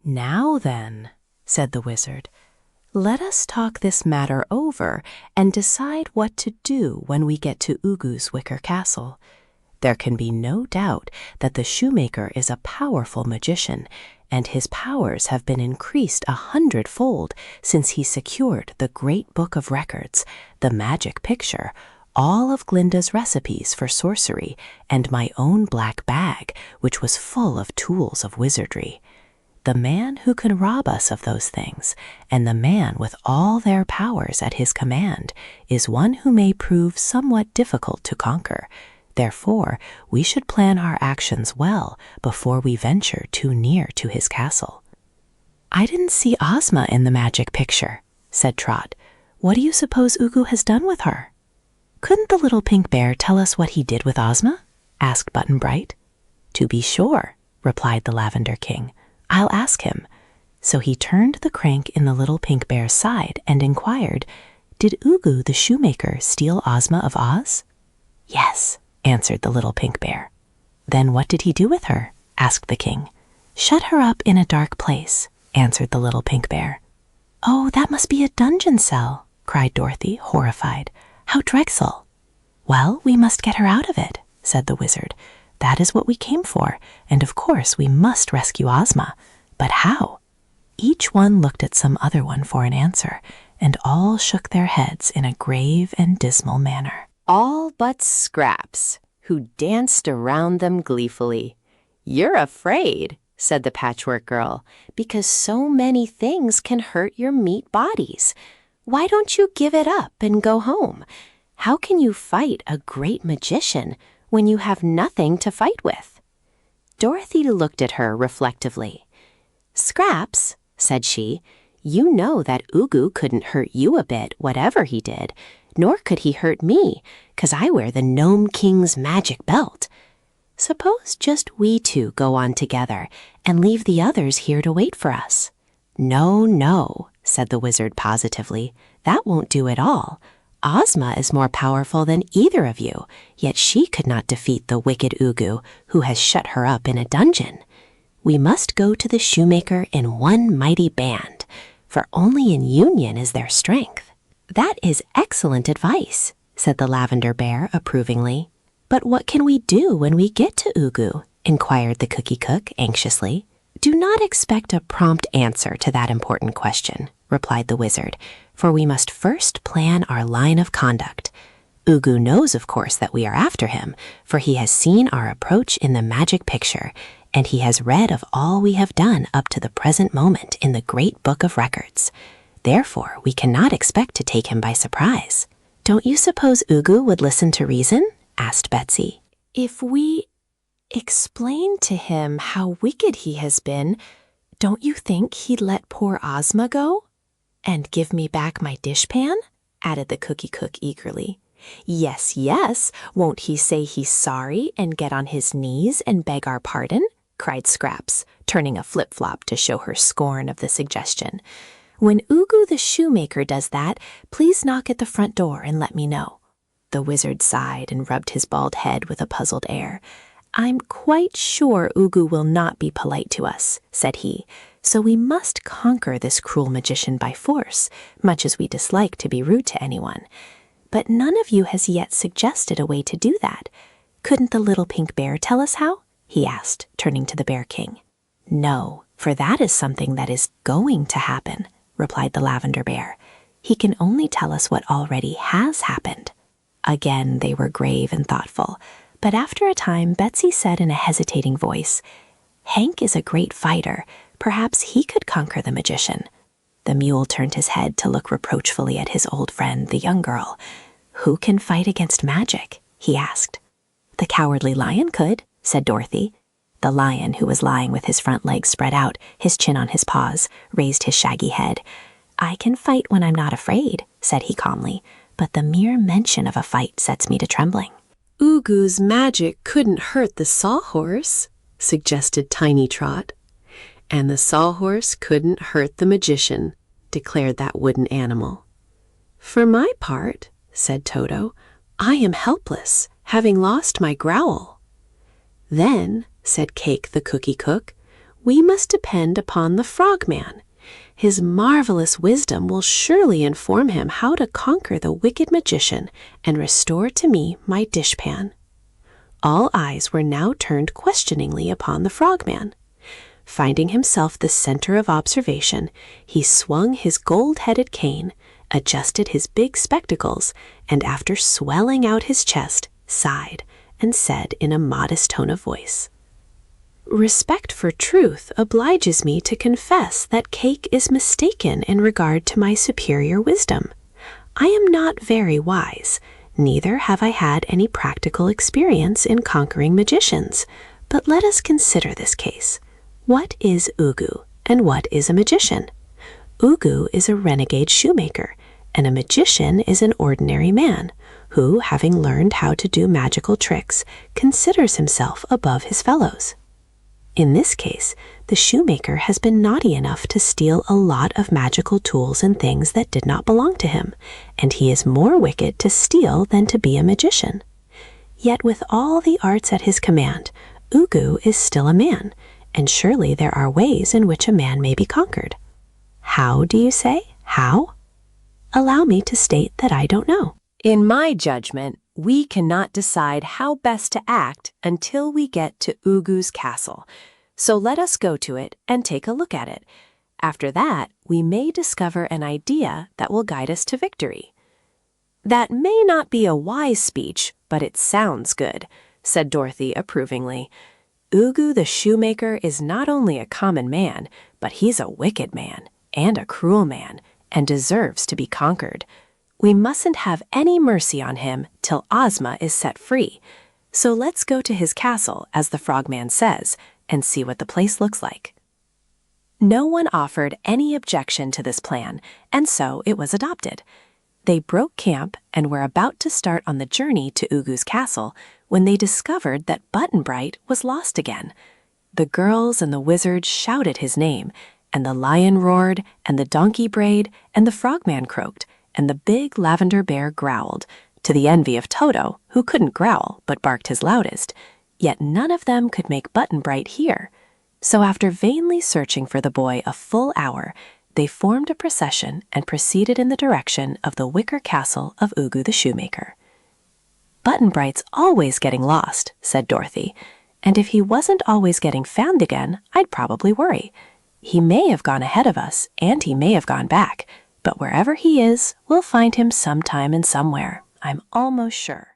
"Now then," said the wizard, "let us talk this matter over and decide what to do when we get to Ugu's wicker castle. There can be no doubt that the shoemaker is a powerful magician, and his powers have been increased 100-fold since he secured the Great Book of Records, the magic picture, all of Glinda's recipes for sorcery, and my own black bag, which was full of tools of wizardry. The man who can rob us of those things, and the man with all their powers at his command, is one who may prove somewhat difficult to conquer. Therefore, we should plan our actions well before we venture too near to his castle." "I didn't see Ozma in the magic picture," said Trot. "What do you suppose Ugu has done with her?" "Couldn't the little pink bear tell us what he did with Ozma?" asked Button-Bright. "To be sure," replied the Lavender King. "I'll ask him." So he turned the crank in the little pink bear's side and inquired, "Did Ugu the shoemaker steal Ozma of Oz?" "Yes," answered the little pink bear. "Then what did he do with her?" asked the king. "Shut her up in a dark place," answered the little pink bear. "Oh, that must be a dungeon cell," cried Dorothy, horrified. "How dreadful!" "Well, we must get her out of it," said the wizard. "That is what we came for, and of course we must rescue Ozma. But how?" Each one looked at some other one for an answer, and all shook their heads in a grave and dismal manner. All but Scraps, who danced around them gleefully. "You're afraid," said the Patchwork Girl, "because so many things can hurt your meat bodies. Why don't you give it up and go home? How can you fight a great magician when you have nothing to fight with?" Dorothy looked at her reflectively. "Scraps," said she, "you know that Ugu couldn't hurt you a bit, whatever he did, nor could he hurt me, 'cause I wear the Gnome King's magic belt. Suppose just we two go on together and leave the others here to wait for us." "No, no," said the wizard positively. "That won't do at all. Ozma is more powerful than either of you, yet she could not defeat the wicked Ugu, who has shut her up in a dungeon. We must go to the shoemaker in one mighty band, for only in union is there strength." "That is excellent advice," said the Lavender Bear approvingly. "But what can we do when we get to Ugu?" inquired the Cookie Cook anxiously. "Do not expect a prompt answer to that important question," replied the wizard, "for we must first plan our line of conduct. Ugu knows, of course, that we are after him, for he has seen our approach in the magic picture, and he has read of all we have done up to the present moment in the Great Book of Records. Therefore, we cannot expect to take him by surprise." "Don't you suppose Ugu would listen to reason?" asked Betsy. "If we explain to him how wicked he has been, don't you think he'd let poor Ozma go? And give me back my dishpan?" added the Cookie Cook eagerly. "Yes, yes, won't he say he's sorry and get on his knees and beg our pardon?" cried Scraps, turning a flip-flop to show her scorn of the suggestion. "When Ugu the shoemaker does that, please knock at the front door and let me know." The wizard sighed and rubbed his bald head with a puzzled air. "I'm quite sure Ugu will not be polite to us," said he, "so we must conquer this cruel magician by force, much as we dislike to be rude to anyone. But none of you has yet suggested a way to do that. Couldn't the little pink bear tell us how?" he asked, turning to the Bear King. "No, for that is something that is going to happen," replied the Lavender Bear. "He can only tell us what already has happened." Again they were grave and thoughtful, but after a time Betsy said in a hesitating voice, "Hank is a great fighter. Perhaps he could conquer the magician." The mule turned his head to look reproachfully at his old friend, the young girl. "Who can fight against magic?" he asked. "The Cowardly Lion could," said Dorothy. The lion, who was lying with his front legs spread out, his chin on his paws, raised his shaggy head. "I can fight when I'm not afraid," said he calmly, "but the mere mention of a fight sets me to trembling." "Ugu's magic couldn't hurt the sawhorse," suggested Tiny Trot. "And the sawhorse couldn't hurt the magician," declared that wooden animal. "For my part," said Toto, "I am helpless, having lost my growl." "Then," said Cake the Cookie Cook, we must depend upon the Frogman. His marvelous wisdom will surely inform him how to conquer the wicked magician and restore to me my dishpan." All eyes were now turned questioningly upon the Frogman. Finding himself the center of observation, he swung his gold-headed cane, adjusted his big spectacles, and after swelling out his chest, sighed and said in a modest tone of voice, "Respect for truth obliges me to confess that Cake is mistaken in regard to my superior wisdom. I am not very wise, neither have I had any practical experience in conquering magicians, but let us consider this case. What is Ugu, and what is a magician? Ugu is a renegade shoemaker, and a magician is an ordinary man, who, having learned how to do magical tricks, considers himself above his fellows. In this case, the shoemaker has been naughty enough to steal a lot of magical tools and things that did not belong to him, and he is more wicked to steal than to be a magician. Yet with all the arts at his command, Ugu is still a man, and surely there are ways in which a man may be conquered. How, do you say? How? Allow me to state that I don't know. In my judgment, we cannot decide how best to act until we get to Ugu's castle. So let us go to it and take a look at it. After that, we may discover an idea that will guide us to victory." "That may not be a wise speech, but it sounds good," said Dorothy approvingly. "Ugu the shoemaker is not only a common man, but he's a wicked man and a cruel man, and deserves to be conquered. We mustn't have any mercy on him till Ozma is set free. So let's go to his castle, as the Frogman says, and see what the place looks like." No one offered any objection to this plan, and so it was adopted. They broke camp and were about to start on the journey to Ugu's castle when they discovered that Button-Bright was lost again. The girls and the wizard shouted his name, and the lion roared, and the donkey brayed, and the Frogman croaked, and the big lavender bear growled, to the envy of Toto, who couldn't growl but barked his loudest. Yet none of them could make Button-Bright hear. So after vainly searching for the boy a full hour, they formed a procession and proceeded in the direction of the wicker castle of Ugu the shoemaker. "Button-Bright's always getting lost," said Dorothy, "and if he wasn't always getting found again, I'd probably worry. He may have gone ahead of us, and he may have gone back, but wherever he is, we'll find him sometime and somewhere, I'm almost sure."